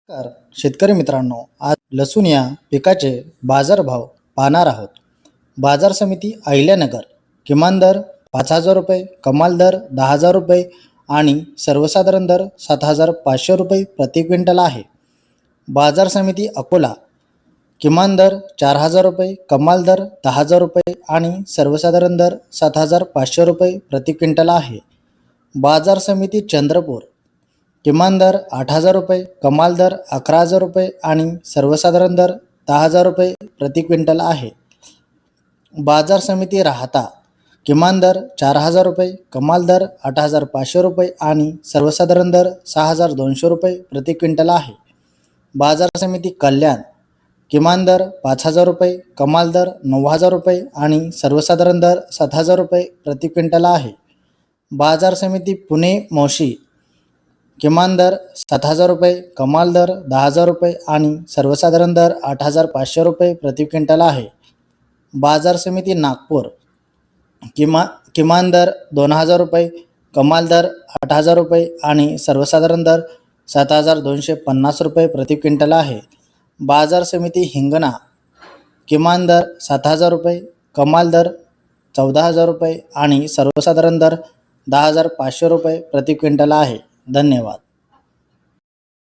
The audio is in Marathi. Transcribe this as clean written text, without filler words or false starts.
नमस्कार शेतकरी मित्रांनो, आज लसूण या पिकाचे बाजारभाव पाहणार आहोत। बाजार समिती अहिल्यानगर किमान दर 5,000 रुपये, कमाल दर 10,000 रुपये आणि सर्वसाधारण दर 7,500 रुपये प्रति क्विंटल आहे। बाजार समिती अकोला किमान दर 4,000 रुपये, कमाल दर 10,000 रुपये आणि सर्वसाधारण दर 7,500 रुपये प्रति क्विंटल आहे। बाजार समिती चंद्रपूर किमान दर 8,000 रुपये, कमाल दर 11,000 रुपये आणि सर्वसाधारण दर 10,000 रुपये प्रति क्विंटल आहे। बाजार समिती राहता किमान दर 4,000 रुपये, कमाल दर 8,500 रुपये आणि सर्वसाधारण दर 6,200 रुपये प्रति क्विंटल आहे। बाजार समिती कल्याण किमान दर 5,000 रुपये, कमाल दर 9,000 रुपये आणि सर्वसाधारण दर 7,000 रुपये प्रति क्विंटल आहे। बाजार समिती पुणे मोशी किमान दर 7,000 रुपये, कमाल दर 10,000 रुपये आणि सर्वसाधारण दर 8,500 रुपये प्रति क्विंटल आहे। बाजार समिती नागपूर किमान दर 2,000 रुपये, कमाल दर 8,000 रुपये आणि सर्वसाधारण दर 7,250 रुपये प्रति क्विंटल आहे। बाजार समिती हिंगणा किमान दर 7,000 रुपये, कमाल दर 14,000 रुपये आणि सर्वसाधारण दर 10,500 रुपये प्रति क्विंटल आहे। धन्यवाद।